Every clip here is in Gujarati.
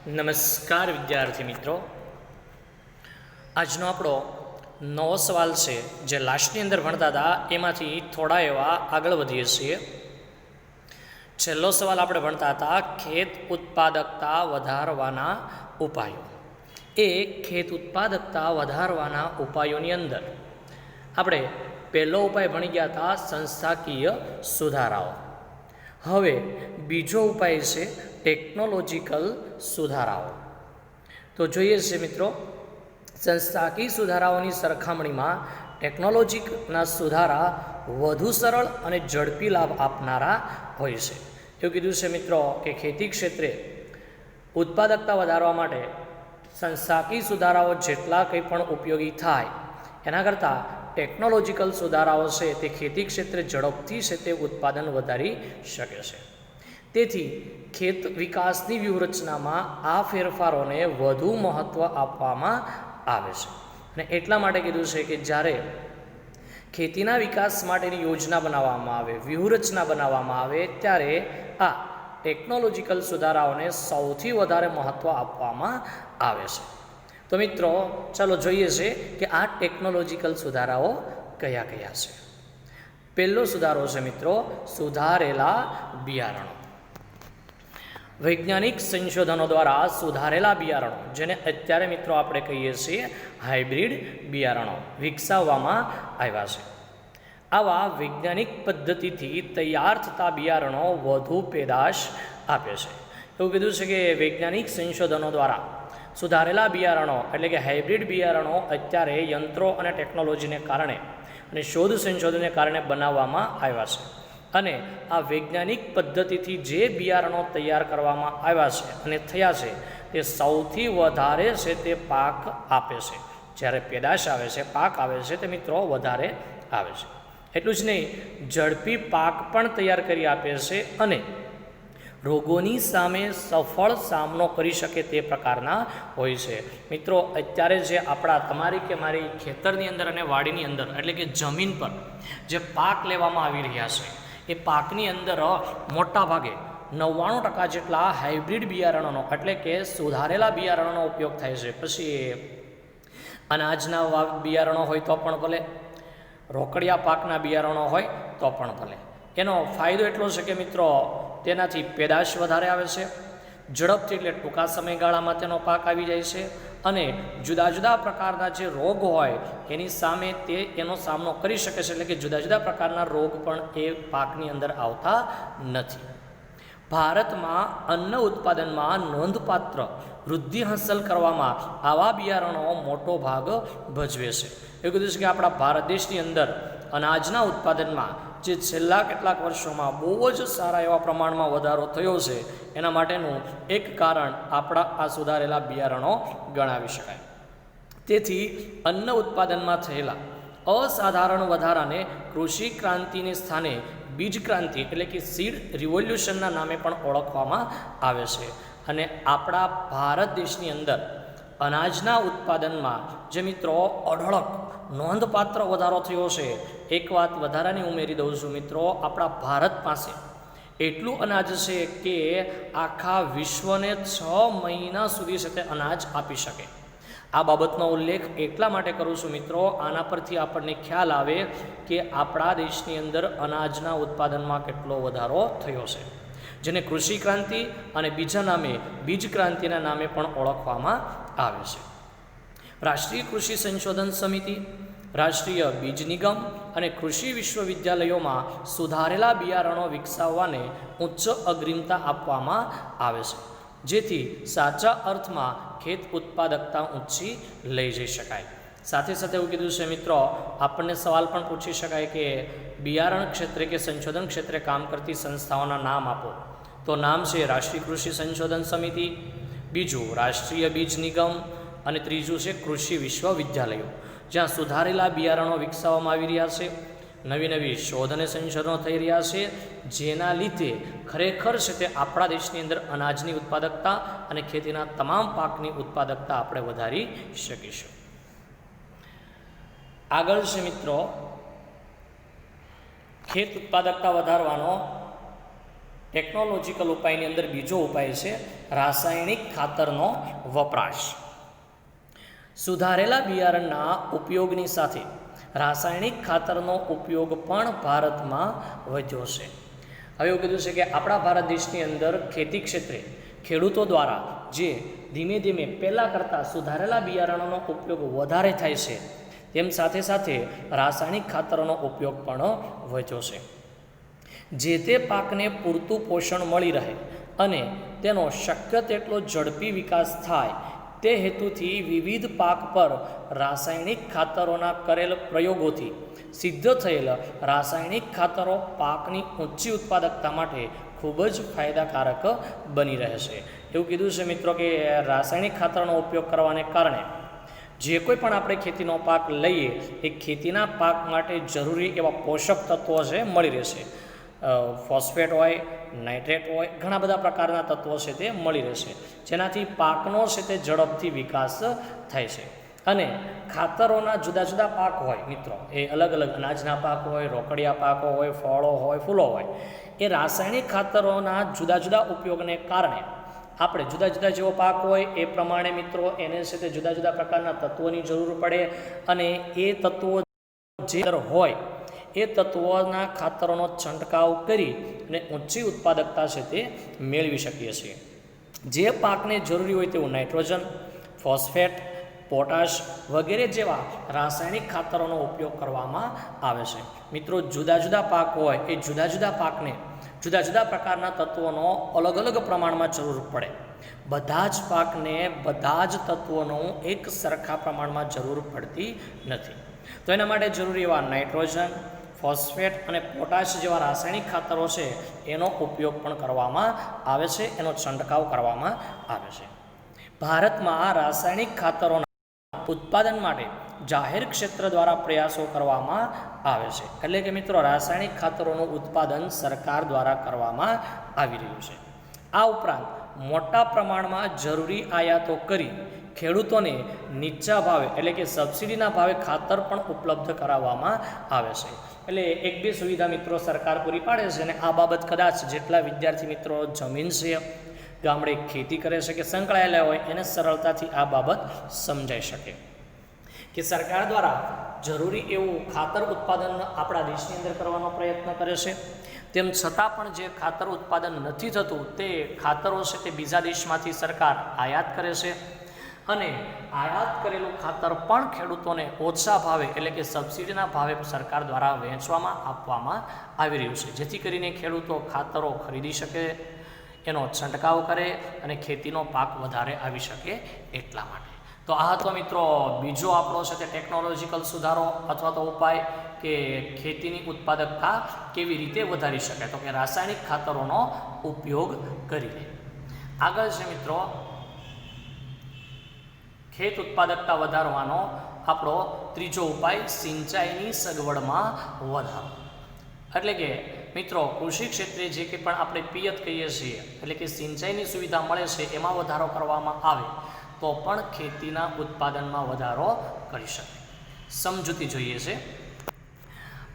નમસ્કાર વિદ્યાર્થી મિત્રો, આજનો આપણો નવો સવાલ છે જે લાસ્ટની અંદર ભણતા હતા એમાંથી થોડા એવા આગળ વધીએ છીએ. છેલ્લો સવાલ આપણે ભણતા હતા ખેત ઉત્પાદકતા વધારવાના ઉપાયો. એ ખેત ઉત્પાદકતા વધારવાના ઉપાયોની અંદર આપણે પહેલો ઉપાય ભણી ગયા હતા સંસ્થાકીય સુધારાઓ. હવે બીજો ઉપાય છે ટેકનોલોજીકલ સુધારાઓ. તો જોઈએ છે મિત્રો, સંસ્થાકીય સુધારાઓની સરખામણીમાં ટેકનોલોજીના સુધારા વધુ સરળ અને ઝડપી લાભ આપનારા હોય છે. એવું કીધું છે મિત્રો કે ખેતી ક્ષેત્રે ઉત્પાદકતા વધારવા માટે સંસ્થાકીય સુધારાઓ જેટલા કંઈ પણ ઉપયોગી થાય એના કરતાં ટેકનોલોજીકલ સુધારાઓ છે તે ખેતી ક્ષેત્રે ઝડપથી છે તે ઉત્પાદન વધારી શકે છે. તેથી ખેત વિકાસની વ્યૂહરચનામાં આ ફેરફારોને વધુ મહત્ત્વ આપવામાં આવે છે. અને એટલા માટે કીધું છે કે જ્યારે ખેતીના વિકાસ માટેની યોજના બનાવવામાં આવે, વ્યૂહરચના બનાવવામાં આવે, ત્યારે આ ટેકનોલોજીકલ સુધારાઓને સૌથી વધારે મહત્ત્વ આપવામાં આવે છે. તો મિત્રો ચાલો જોઈએ છે કે આ ટેકનોલોજીકલ સુધારાઓ કયા કયા છે. પહેલો સુધારો છે મિત્રો સુધારેલા બિયારણો. વૈજ્ઞાનિક સંશોધનો દ્વારા સુધારેલા બિયારણો, જેને અત્યારે મિત્રો આપણે કહીએ છીએ હાઇબ્રિડ બિયારણો, વિકસાવવામાં આવ્યા છે. આવા વૈજ્ઞાનિક પદ્ધતિથી તૈયાર થતા બિયારણો વધુ પેદાશ આપે છે. એવું કીધું છે કે વૈજ્ઞાનિક સંશોધનો દ્વારા સુધારેલા બિયારણો એટલે કે હાઇબ્રિડ બિયારણો અત્યારે યંત્રો અને ટેકનોલોજીને કારણે અને શોધ સંશોધનને કારણે બનાવવામાં આવ્યા છે. અને આ વૈજ્ઞાનિક પદ્ધતિથી જે બિયારણો તૈયાર કરવામાં આવ્યા છે અને થયા છે તે સૌથી વધારે છે તે પાક આપે છે. જ્યારે પેદાશ આવે છે, પાક આવે છે, તે મિત્રો વધારે આવે છે. એટલું જ નહીં, ઝડપી પાક પણ તૈયાર કરી આપે છે અને રોગોની સામે સફળ સામનો કરી શકે તે પ્રકારના હોય છે. મિત્રો અત્યારે જે આપણા તમારી કે મારી ખેતરની અંદર અને વાડીની અંદર એટલે કે જમીન પર જે પાક લેવામાં આવી રહ્યા છે એ પાકની અંદર મોટા ભાગે 99% જેટલા હાઇબ્રિડ બિયારણોનો એટલે કે સુધારેલા બિયારણોનો ઉપયોગ થાય છે. પછી અનાજના બિયારણો હોય તો પણ ભલે, રોકડિયા પાકના બિયારણો હોય તો પણ ભલે. એનો ફાયદો એટલો છે કે મિત્રો તેનાથી પેદાશ વધારે આવે છે, ઝડપથી એટલે ટૂંકા સમયગાળામાં તેનો પાક આવી જાય છે અને જુદા જુદા પ્રકારના જે રોગ હોય એની સામે તે એનો સામનો કરી શકે છે. એટલે કે જુદા જુદા પ્રકારના રોગ પણ એ પાકની અંદર આવતા નથી. ભારતમાં અન્ન ઉત્પાદનમાં નોંધપાત્ર વૃદ્ધિ હાંસલ કરવામાં આવા બિયારણો મોટો ભાગ ભજવે છે. એવું કીધું છે કે આપણા ભારત દેશની અંદર અનાજના ઉત્પાદનમાં જે છેલ્લા કેટલાક વર્ષોમાં બહુ જ સારા એવા પ્રમાણમાં વધારો થયો છે એના માટેનું એક કારણ આપણા આ સુધારેલા બિયારણો ગણાવી શકાય. તેથી અન્ન ઉત્પાદનમાં થયેલા અસાધારણ વધારાને કૃષિ ક્રાંતિને સ્થાને બીજ ક્રાંતિ એટલે કે સીડ રિવોલ્યુશનના નામે પણ ઓળખવામાં આવે છે. અને આપણા ભારત દેશની અંદર અનાજના ઉત્પાદનમાં જે મિત્રો અઢળક નોંધપાત્ર વધારો થયો છે. એક વાત વધારાની ઉમેરી દઉં છું મિત્રો, આપણા ભારત પાસે એટલું અનાજ છે કે આખા વિશ્વને 6 મહિના સુધી છે તે અનાજ આપી શકે. આ બાબતનો ઉલ્લેખ એટલા માટે કરું છું મિત્રો, આના પરથી આપણને ખ્યાલ આવે કે આપણા દેશની અંદર અનાજના ઉત્પાદનમાં કેટલો વધારો થયો છે, જેને કૃષિ ક્રાંતિ અને બીજા નામે બીજ ક્રાંતિના નામે પણ ઓળખવામાં આવે છે. રાષ્ટ્રીય કૃષિ સંશોધન સમિતિ, રાષ્ટ્રીય બીજ નિગમ અને કૃષિ વિશ્વવિદ્યાલયોમાં સુધારેલા બિયારણો વિકસાવવાને ઉચ્ચ અગ્રિમતા આપવામાં આવે છે, જેથી સાચા અર્થમાં ખેત ઉત્પાદકતા ઊંચી લઈ જઈ શકાય. સાથે સાથે એવું કીધું છે મિત્રો, આપણને સવાલ પણ પૂછી શકાય કે બિયારણ ક્ષેત્રે કે સંશોધન ક્ષેત્રે કામ કરતી સંસ્થાઓના નામ આપો. તો નામ છે રાષ્ટ્રીય કૃષિ સંશોધન સમિતિ, બીજું રાષ્ટ્રીય બીજ નિગમ અને ત્રીજું છે કૃષિ વિશ્વવિદ્યાલયો, જ્યાં સુધારેલા બિયારણો વિકસાવવામાં આવી રહ્યા છે. નવી નવી શોધ અને સંશોધનો થઈ રહ્યા છે, જેના લીધે ખરેખર છે તે આપણા દેશની અંદર અનાજની ઉત્પાદકતા અને ખેતીના તમામ પાકની ઉત્પાદકતા આપણે વધારી શકીશું. આગળ છે મિત્રો ખેત ઉત્પાદકતા વધારવાનો ટેકનોલોજીકલ ઉપાયની અંદર બીજો ઉપાય છે રાસાયણિક ખાતરનો વપરાશ. સુધારેલા બિયારણના ઉપયોગની સાથે રાસાયણિક ખાતરનો ઉપયોગ પણ ભારતમાં વધ્યો છે. હવે એવું કીધું છે કે આપણા ભારત દેશની અંદર ખેતી ક્ષેત્રે ખેડૂતો દ્વારા જે ધીમે ધીમે પહેલાં કરતાં સુધારેલા બિયારણોનો ઉપયોગ વધારે થાય છે, તેમ સાથે સાથે રાસાયણિક ખાતરોનો ઉપયોગ પણ વધ્યો છે. જે તે પાકને પૂરતું પોષણ મળી રહે અને તેનો શક્ય તેટલો ઝડપી વિકાસ થાય તે હેતુથી વિવિધ પાક પર રાસાયણિક ખાતરોના કરેલ પ્રયોગોથી સિદ્ધ થયેલ રાસાયણિક ખાતરો પાકની ઊંચી ઉત્પાદકતા માટે ખૂબ જ ફાયદાકારક બની રહે છે. એવું કીધું છે મિત્રો કે રાસાયણિક ખાતરનો ઉપયોગ કરવાને કારણે જે કોઈ પણ આપણે ખેતીનો પાક લઈએ એ ખેતીના પાક માટે જરૂરી એવા પોષક તત્વો છે મળી રહેશે. ફોસ્ફેટ હોય, નાઇટ્રેટ હોય, ઘણા બધા પ્રકારના તત્વો છે તે મળી રહેશે, જેનાથી પાકનો છે તે ઝડપથી વિકાસ થાય છે. અને ખાતરોના જુદા જુદા પાક હોય મિત્રો, એ અલગ અલગ અનાજના પાક હોય, રોકડિયા પાકો હોય, ફળો હોય, ફૂલો હોય, એ રાસાયણિક ખાતરોના જુદા જુદા ઉપયોગને કારણે આપણે જુદા જુદા જેવો પાક હોય એ પ્રમાણે મિત્રો એને છે તે જુદા જુદા પ્રકારના તત્વોની જરૂર પડે, અને એ તત્વો જે હોય એ તત્વોના ખાતરોનો છંટકાવ કરી અને ઊંચી ઉત્પાદકતા છે તે મેળવી શકીએ છીએ. જે પાકને જરૂરી હોય તેવું નાઇટ્રોજન, ફોસ્ફેટ, પોટાશ વગેરે જેવા રાસાયણિક ખાતરોનો ઉપયોગ કરવામાં આવે છે. મિત્રો જુદા જુદા પાક હોય એ જુદા જુદા પાકને જુદા જુદા પ્રકારના તત્વોનો અલગ અલગ પ્રમાણમાં જરૂર પડે. બધા જ પાકને બધા જ તત્વોનો એક સરખા પ્રમાણમાં જરૂર પડતી નથી. તો એના માટે જરૂરી એવા નાઇટ્રોજન, ફોસ્ફેટ અને પોટાશ જેવા રાસાયણિક ખાતરો છે એનો ઉપયોગ પણ કરવામાં આવે છે, એનો છંટકાવ કરવામાં આવે છે. ભારતમાં રાસાયણિક ખાતરોના ઉત્પાદન માટે જાહેર ક્ષેત્ર દ્વારા પ્રયાસો કરવામાં આવે છે. એટલે કે મિત્રો રાસાયણિક ખાતરોનું ઉત્પાદન સરકાર દ્વારા કરવામાં આવી રહ્યું છે. આ ઉપરાંત મોટા પ્રમાણમાં જરૂરી આયાતો કરી ખેડૂતોને નીચા ભાવે એટલે કે સબસિડીના ભાવે ખાતર પણ ઉપલબ્ધ કરાવવામાં આવે છે. એટલે એક બે સુવિધા મિત્રો સરકાર પૂરી પાડે છે, અને આ બાબત કદાચ જેટલા વિદ્યાર્થી મિત્રો જમીન છે, ગામડે ખેતી કરે છે કે સંકળાયેલા હોય એને સરળતાથી આ બાબત સમજાઈ શકે કે સરકાર દ્વારા જરૂરી એવું ખાતર ઉત્પાદન આપણા દેશની અંદર કરવાનો પ્રયત્ન કરે છે. તેમ છતાં પણ જે ખાતર ઉત્પાદન નથી થતું તે ખાતરો છે તે બીજા દેશમાંથી સરકાર આયાત કરે છે, અને આયાત કરેલું ખાતર પણ ખેડૂતોને ઓછા ભાવે એટલે કે સબસિડીના ભાવે સરકાર દ્વારા વહેંચવામાં આપવામાં આવી રહ્યું છે, જેથી કરીને ખેડૂતો ખાતરો ખરીદી શકે, એનો છંટકાવ કરે અને ખેતીનો પાક વધારે આવી શકે એટલા માટે. તો આ હતો મિત્રો બીજો આપણો છે તે ટેકનોલોજીકલ સુધારો અથવા તો ઉપાય કે ખેતીની ઉત્પાદકતા કેવી રીતે વધારી શકાય, તો કે રાસાયણિક ખાતરોનો ઉપયોગ કરીને. આગળ છે મિત્રો ખેત ઉત્પાદકતા વધારવાનો આપણો ત્રીજો ઉપાય સિંચાઈની સગવડમાં વધારો. એટલે કે મિત્રો કૃષિ ક્ષેત્રે જે કંઈ પણ આપણે પિયત કહીએ છીએ એટલે કે સિંચાઈની સુવિધા મળે છે એમાં વધારો કરવામાં આવે તો પણ ખેતીના ઉત્પાદનમાં વધારો કરી શકે. સમજૂતી જોઈએ છે.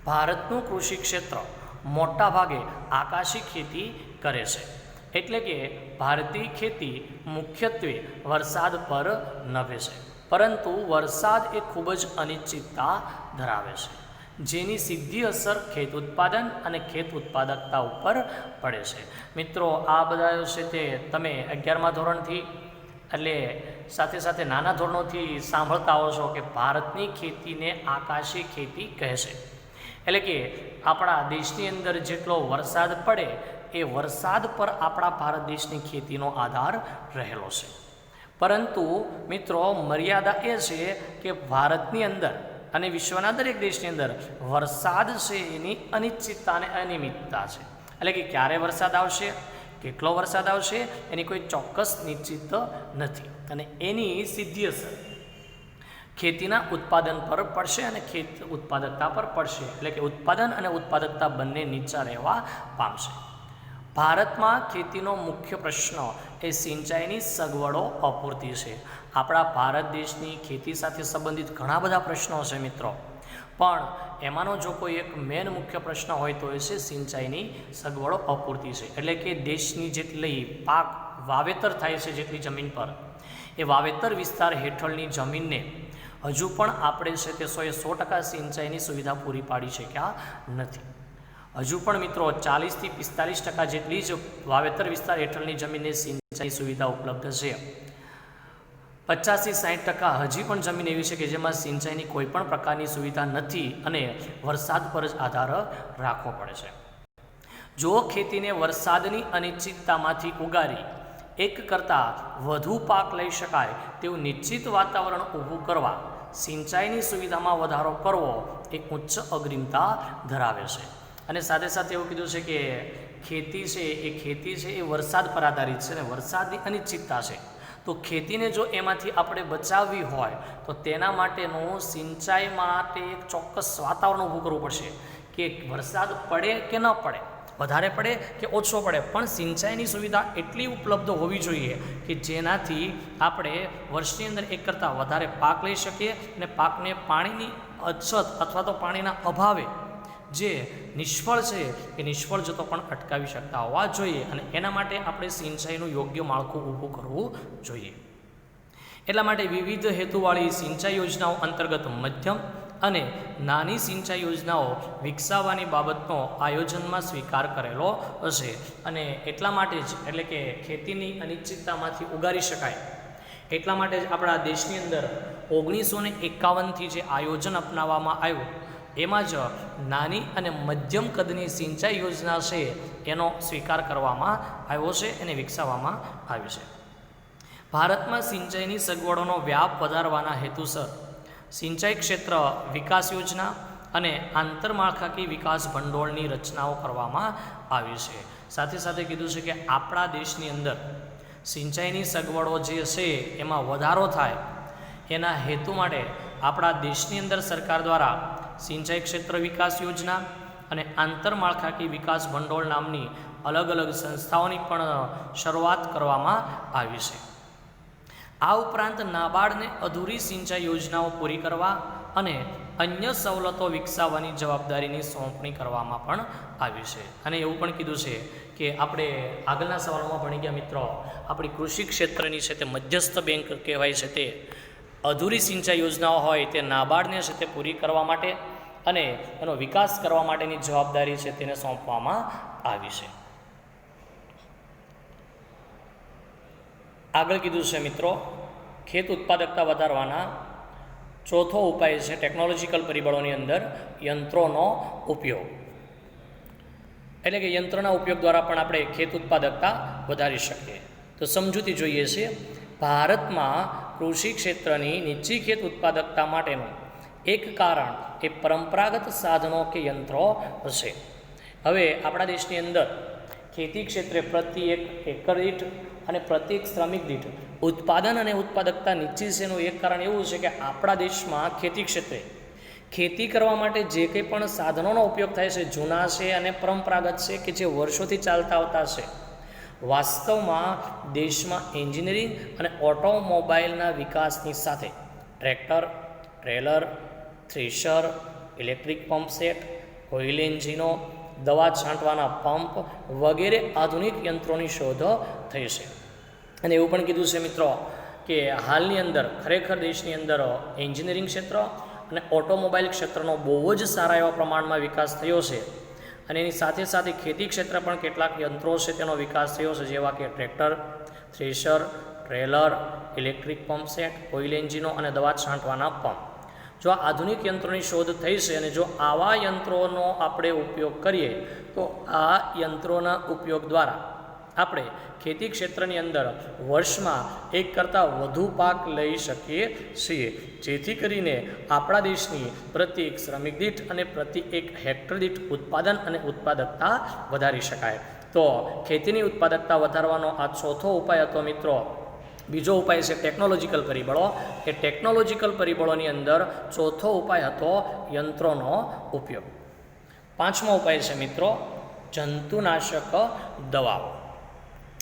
ભારતનું કૃષિ ક્ષેત્ર મોટા ભાગે આકાશી ખેતી કરે છે, એટલે કે ભારતીય ખેતી મુખ્યત્વે વરસાદ પર નભે છે, પરંતુ વરસાદ એ ખૂબ જ અનિશ્ચિતતા ધરાવે છે, જેની સીધી અસર ખેત ઉત્પાદન અને ખેત ઉત્પાદકતા ઉપર પડે છે. મિત્રો આ બધા છે તે તમે 11મા ધોરણથી એટલે સાથે સાથે નાના ધોરણોથી સાંભળતા હો છો કે ભારતની ખેતીને આકાશી ખેતી કહે છે. એટલે કે આપણા દેશની અંદર જેટલો વરસાદ પડે એ વરસાદ પર આપણા ભારત દેશની ખેતીનો આધાર રહેલો છે. પરંતુ મિત્રો મર્યાદા એ છે કે ભારતની અંદર અને વિશ્વના દરેક દેશની અંદર વરસાદ છે એની અનિશ્ચિતતા અને અનિયમિતતા છે. એટલે કે ક્યારે વરસાદ આવશે, કેટલો વરસાદ આવશે એની કોઈ ચોક્કસ નિશ્ચિત નથી, અને એની સીધી અસર ખેતીના ઉત્પાદન પર પડશે અને ખેત ઉત્પાદકતા પર પડશે. એટલે કે ઉત્પાદન અને ઉત્પાદકતા બંને નીચા રહેવા પામશે. ભારતમાં ખેતીનો મુખ્ય પ્રશ્ન એ સિંચાઈની સગવડો અપૂરતી છે. આપણા ભારત દેશની ખેતી સાથે સંબંધિત ઘણા બધા પ્રશ્નો છે મિત્રો, પણ એમાંનો જો કોઈ એક મેન મુખ્ય પ્રશ્ન હોય તો એ છે સિંચાઈની સગવડો અપૂરતી છે. એટલે કે દેશની જેટલી પાક વાવેતર થાય છે જેટલી જમીન પર, એ વાવેતર વિસ્તાર હેઠળની જમીનને હજુ પણ આપણે છે તે 100% સિંચાઈની સુવિધા પૂરી પાડી શક્યા નથી. હજુ પણ મિત્રો 40થી 45% જેટલી જ વાવેતર વિસ્તાર હેઠળની જમીનને સિંચાઈ સુવિધા ઉપલબ્ધ છે. 50થી 60% હજી પણ જમીન એવી છે કે જેમાં સિંચાઈની કોઈ પણ પ્રકારની સુવિધા નથી અને વરસાદ પર જ આધાર રાખવો પડે છે. જો ખેતીને વરસાદની અનિશ્ચિતતામાંથી ઉગારી એક કરતાં વધુ પાક લઈ શકાય તેવું નિશ્ચિત વાતાવરણ ઊભું કરવા સિંચાઈની સુવિધામાં વધારો કરવો એ ઉચ્ચ અગ્રિમતા ધરાવે છે. અને સાથે સાથે એવું કીધું છે કે ખેતી છે એ વરસાદ પર આધારિત છે અને વરસાદની અનિશ્ચિતતા છે. તો ખેતીને જો એમાંથી આપણે બચાવવી હોય તો તેના માટેનું સિંચાઈ માટે એક ચોક્કસ વાતાવરણ ઊભું કરવું પડશે કે વરસાદ પડે કે ન પડે, વધારે પડે કે ઓછો પડે, પણ સિંચાઈની સુવિધા એટલી ઉપલબ્ધ હોવી જોઈએ કે જેનાથી આપણે વર્ષની અંદર એક કરતાં વધારે પાક લઈ શકીએ અને પાકને પાણીની અછત અથવા તો પાણીના અભાવે જે નિષ્ફળ છે એ નિષ્ફળ જતો પણ અટકાવી શકતા હોવા જોઈએ. અને એના માટે આપણે સિંચાઈનું યોગ્ય માળખું ઊભું કરવું જોઈએ. એટલા માટે વિવિધ હેતુવાળી સિંચાઈ યોજનાઓ અંતર્ગત મધ્યમ અને નાની સિંચાઈ યોજનાઓ વિકસાવવાની બાબતનો આયોજનમાં સ્વીકાર કરેલો હશે. અને એટલા માટે જ એટલે કે ખેતીની અનિશ્ચિતતામાંથી ઉગારી શકાય એટલા માટે જ આપણા દેશની અંદર 1951થી જે આયોજન અપનાવવામાં આવ્યું એમાં જ નાની અને મધ્યમ કદની સિંચાઈ યોજના છે એનો સ્વીકાર કરવામાં આવ્યો છે, એને વિકસાવવામાં આવ્યું છે. ભારતમાં સિંચાઈની સગવડોનો વ્યાપ વધારવાના હેતુસર સિંચાઈ ક્ષેત્ર વિકાસ યોજના અને આંતરમાળખાકીય વિકાસ ભંડોળની રચનાઓ કરવામાં આવી છે. સાથે સાથે કીધું છે કે આપણા દેશની અંદર સિંચાઈની સગવડો જે છે એમાં વધારો થાય એના હેતુ માટે આપણા દેશની અંદર સરકાર દ્વારા સિંચાઈ ક્ષેત્ર વિકાસ યોજના અને આંતરમાળખાકીય વિકાસ ભંડોળ નામની અલગ અલગ સંસ્થાઓની પણ શરૂઆત કરવામાં આવી છે. આ ઉપરાંત નાબાર્ડને અધૂરી સિંચાઈ યોજનાઓ પૂરી કરવા અને અન્ય સવલતો વિકસાવવાની જવાબદારીની સોંપણી કરવામાં પણ આવી છે. અને એવું પણ કીધું છે કે આપણે આગળના સવાલોમાં ભણી ગયા મિત્રો, આપણી કૃષિ ક્ષેત્રની છે તે મધ્યસ્થ બેંક કહેવાય છે તે અધૂરી સિંચાઈ યોજનાઓ હોય તે નાબાર્ડને છે તે પૂરી કરવા માટે અને એનો વિકાસ કરવા માટેની જવાબદારી છે તેને સોંપવામાં આવી છે. આગળ કીધું છે મિત્રો, ખેત ઉત્પાદકતા વધારવાના ચોથો ઉપાય છે ટેકનોલોજીકલ પરિબળોની અંદર યંત્રોનો ઉપયોગ. એટલે કે યંત્રના ઉપયોગ દ્વારા પણ આપણે ખેત ઉત્પાદકતા વધારી શકીએ. તો સમજૂતી જોઈએ છે. ભારતમાં કૃષિ ક્ષેત્રની નીચી ખેત ઉત્પાદકતા માટેનું એક કારણ એ પરંપરાગત સાધનો કે યંત્રો હશે. હવે આપણા દેશની અંદર ખેતી ક્ષેત્રે પ્રતિ એકર દીઠ અને પ્રતિ શ્રમિક દીઠ ઉત્પાદન અને ઉત્પાદકતા નીચી છે એનું એક કારણ એવું છે કે આપણા દેશમાં ખેતી ક્ષેત્રે ખેતી કરવા માટે જે કંઈ પણ સાધનોનો ઉપયોગ થાય છે જૂના છે અને પરંપરાગત છે કે જે વર્ષોથી ચાલતા આવતા છે. વાસ્તવમાં દેશમાં એન્જિનિયરિંગ અને ઓટોમોબાઈલના વિકાસની સાથે tractor, trailer, thresher, electric pump set, oil એન્જિનો, દવા છાંટવાના પંપ વગેરે આધુનિક યંત્રોની શોધ થઈ છે. અને એવું પણ કીધું છે મિત્રો કે હાલની અંદર ખરેખર દેશની અંદર એન્જિનિયરિંગ ક્ષેત્ર અને ઓટોમોબાઈલ ક્ષેત્રનો બહુ જ સારા એવા પ્રમાણમાં વિકાસ થયો છે. અને એની સાથે સાથે ખેતી ક્ષેત્ર પણ કેટલાક યંત્રો છે તેનો વિકાસ થયો છે, જેવા કે tractor, thresher, trailer, electric pump set, oil એન્જિનો અને દવા છાંટવાના પંપ. જો આ આધુનિક યંત્રોની શોધ થઈ છે અને જો આવા યંત્રોનો આપણે ઉપયોગ કરીએ તો આ યંત્રોના ઉપયોગ દ્વારા આપણે ખેતી ક્ષેત્રની અંદર વર્ષમાં એક કરતાં વધુ પાક લઈ શકીએ છીએ, જેથી કરીને આપણા દેશની પ્રતિ એક શ્રમિક દીઠ અને પ્રતિ એક હેક્ટર દીઠ ઉત્પાદન અને ઉત્પાદકતા વધારી શકાય. તો ખેતીની ઉત્પાદકતા વધારવાનો આ ચોથો ઉપાય હતો મિત્રો. બીજો ઉપાય છે ટેકનોલોજીકલ પરિબળો. એ ટેકનોલોજીકલ પરિબળોની અંદર ચોથો ઉપાય હતો યંત્રોનો ઉપયોગ. પાંચમો ઉપાય છે મિત્રો જંતુનાશક દવાઓ.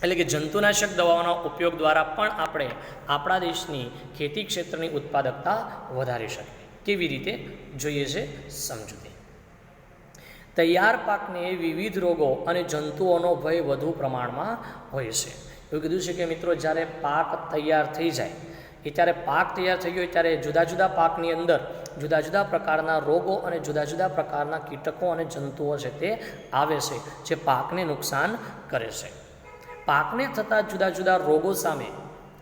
એટલે કે જંતુનાશક દવાઓના ઉપયોગ દ્વારા પણ આપણે આપણા દેશની ખેતી ક્ષેત્રની ઉત્પાદકતા વધારી શકીએ. કેવી રીતે જોઈએ છે સમજૂતી. તૈયાર પાકને વિવિધ રોગો અને જંતુઓનો ભય વધુ પ્રમાણમાં હોય છે. એવું કીધું છે કે મિત્રો જ્યારે પાક તૈયાર થઈ જાય એ ત્યારે પાક તૈયાર થઈ ગયો ત્યારે જુદા જુદા પાકની અંદર જુદા જુદા પ્રકારના રોગો અને જુદા જુદા પ્રકારના કીટકો અને જંતુઓ છે તે આવે છે જે પાકને નુકસાન કરે છે. પાકને થતા જુદા જુદા રોગો સામે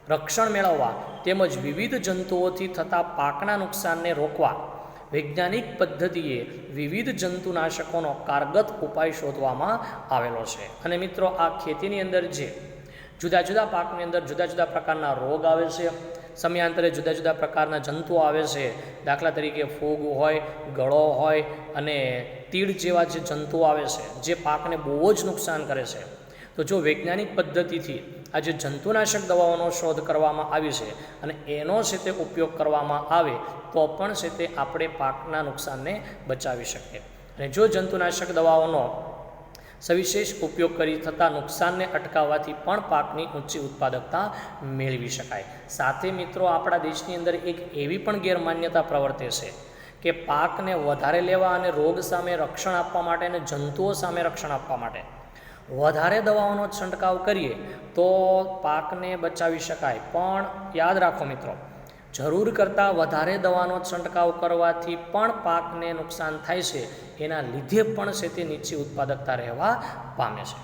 રક્ષણ મેળવવા તેમજ વિવિધ જંતુઓથી થતા પાકના નુકસાનને રોકવા વૈજ્ઞાનિક પદ્ધતિએ વિવિધ જંતુનાશકોનો કારગત ઉપાય શોધવામાં આવેલો છે. અને મિત્રો આ ખેતીની અંદર જે જુદા જુદા પાકની અંદર જુદા જુદા પ્રકારના રોગ આવે છે, સમયાંતરે જુદા જુદા પ્રકારના જંતુઓ આવે છે. દાખલા તરીકે ફૂગ હોય, ગળો હોય અને તીડ જેવા જે જંતુઓ આવે છે જે પાકને બહુ જ નુકસાન કરે છે. તો જો વૈજ્ઞાનિક પદ્ધતિથી આ જે જંતુનાશક દવાઓનો શોધ કરવામાં આવી છે અને એનો છે તે ઉપયોગ કરવામાં આવે તો પણ છે તે આપણે પાકના નુકસાનને બચાવી શકીએ. અને જો જંતુનાશક દવાઓનો સવિશેષ ઉપયોગ કરી થતાં નુકસાનને અટકાવવાથી પણ પાકની ઊંચી ઉત્પાદકતા મેળવી શકાય. સાથે મિત્રો આપણા દેશની અંદર એક એવી પણ ગેરમાન્યતા પ્રવર્તે છે કે પાકને વધારે લેવા અને રોગ સામે રક્ષણ આપવા માટે અને જંતુઓ સામે રક્ષણ આપવા માટે વધારે દવાઓનો છંટકાવ કરીએ તો પાકને બચાવી શકાય. પણ યાદ રાખો મિત્રો, જરૂર કરતાં વધારે દવાનો છંટકાવ કરવાથી પણ પાકને નુકસાન થાય છે. એના લીધે પણ છે તે નીચી ઉત્પાદકતા રહેવા પામે છે.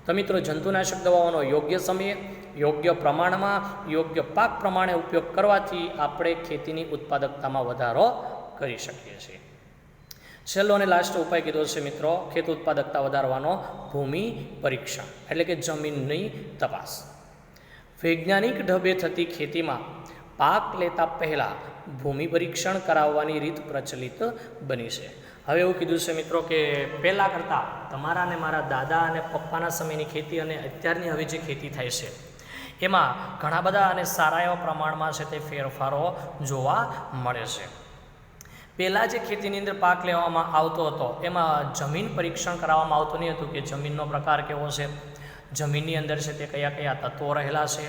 તો મિત્રો જંતુનાશક દવાઓનો યોગ્ય સમયે, યોગ્ય પ્રમાણમાં, યોગ્ય પાક પ્રમાણે ઉપયોગ કરવાથી આપણે ખેતીની ઉત્પાદકતામાં વધારો કરી શકીએ છીએ. છેલ્લો અને લાસ્ટ ઉપાય કીધો છે મિત્રો ખેત ઉત્પાદકતા વધારવાનો ભૂમિ પરીક્ષણ એટલે કે જમીનની તપાસ. વૈજ્ઞાનિક ઢબે થતી ખેતીમાં પાક લેતા પહેલાં ભૂમિ પરીક્ષણ કરાવવાની રીત પ્રચલિત બની છે. હવે એવું કીધું છે મિત્રો કે પહેલાં કરતાં તમારા અને મારા દાદા અને પપ્પાના સમયની ખેતી અને અત્યારની હવે જે ખેતી થાય છે એમાં ઘણા બધા અને સારા એવા પ્રમાણમાં છે તે ફેરફારો જોવા મળે છે. પહેલાં જે ખેતીની અંદર પાક લેવામાં આવતો હતો એમાં જમીન પરીક્ષણ કરાવવામાં આવતું નહીં હતું કે જમીનનો પ્રકાર કેવો છે, જમીનની અંદર છે તે કયા કયા તત્વો રહેલા છે,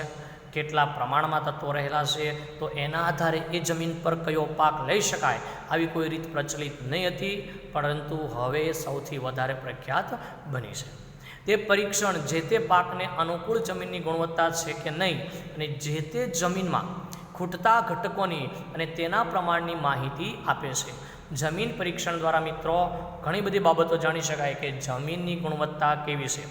કેટલા પ્રમાણમાં તત્વો રહેલા છે, તો એના આધારે એ જમીન પર કયો પાક લઈ શકાય આવી કોઈ રીત પ્રચલિત નહીં હતી. પરંતુ હવે સૌથી વધારે પ્રખ્યાત બની છે. તે પરીક્ષણ જે તે પાકને અનુકૂળ જમીનની ગુણવત્તા છે કે નહીં અને જે તે જમીનમાં ખૂટતા ઘટકોની અને તેના પ્રમાણની માહિતી આપે છે. જમીન પરીક્ષણ દ્વારા મિત્રો ઘણી બધી બાબતો જાણી શકાય કે જમીનની ગુણવત્તા કેવી છે,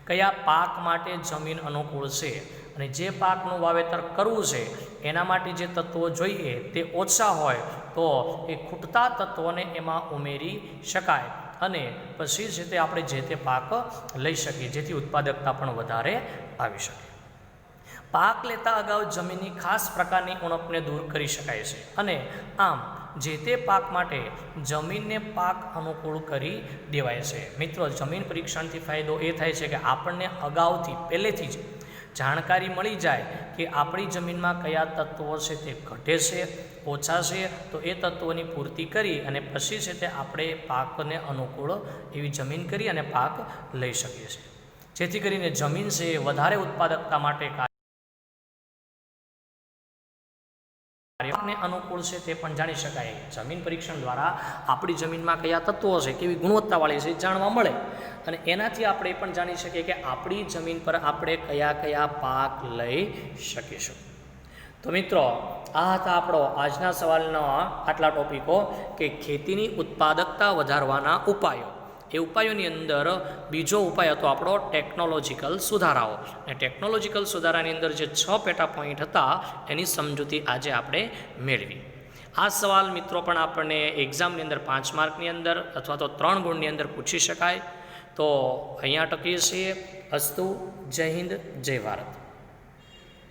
કયા પાક માટે જમીન અનુકૂળ છે અને જે પાકનું વાવેતર કરવું છે એના માટે જે તત્વો જોઈએ તે ઓછા હોય તો એ ખૂટતા તત્વોને એમાં ઉમેરી શકાય અને પછી છે તે આપણે જે તે પાક લઈ શકીએ જેથી ઉત્પાદકતા પણ વધારે આવી શકે. પાક લેતા અગાઉ જમીનની ખાસ પ્રકારની ઉણપને દૂર કરી શકાય છે અને આમ જે તે પાક માટે જમીનને પાક અનુકૂળ કરી દેવાય છે. મિત્રો જમીન પરીક્ષણથી ફાયદો એ થાય છે કે આપણને અગાઉથી પહેલેથી જ જાણકારી મળી જાય કે આપણી જમીનમાં કયા તત્વો છે તે ઘટે છે, ઓછા છે, તો એ તત્વોની પૂર્તિ કરી અને પછી છે તે આપણે પાકને અનુકૂળ એવી જમીન કરી અને પાક લઈ શકીએ છીએ. જેથી કરીને જમીન છે વધારે ઉત્પાદકતા માટે પાકને અનુકૂળ છે તે પણ જાણી શકાય. જમીન પરીક્ષણ દ્વારા આપણી જમીનમાં કયા તત્વો છે, કેવી ગુણવત્તાવાળી છે જાણવા મળે અને એનાથી આપણે એ પણ જાણી શકીએ કે આપણી જમીન પર આપણે કયા કયા પાક લઈ શકીશું. તો મિત્રો આ હતા આપણો આજના સવાલના આટલા ટોપિકો કે ખેતીની ઉત્પાદકતા વધારવાના ઉપાયો. એ ઉપાયોની અંદર બીજો ઉપાય હતો આપણો ટેકનોલોજીકલ સુધારાઓ. અને ટેકનોલોજીકલ સુધારાની અંદર જે 6 પેટા પોઈન્ટ હતા એની સમજૂતી આજે આપણે મેળવી. આ સવાલ મિત્રો પણ આપણને એક્ઝામની અંદર 5 માર્કની અંદર અથવા તો 3 ગુણની અંદર પૂછી શકાય. તો અહીંયા ટકીએ છીએ. અસ્તુ. જય હિન્દ, જય ભારત.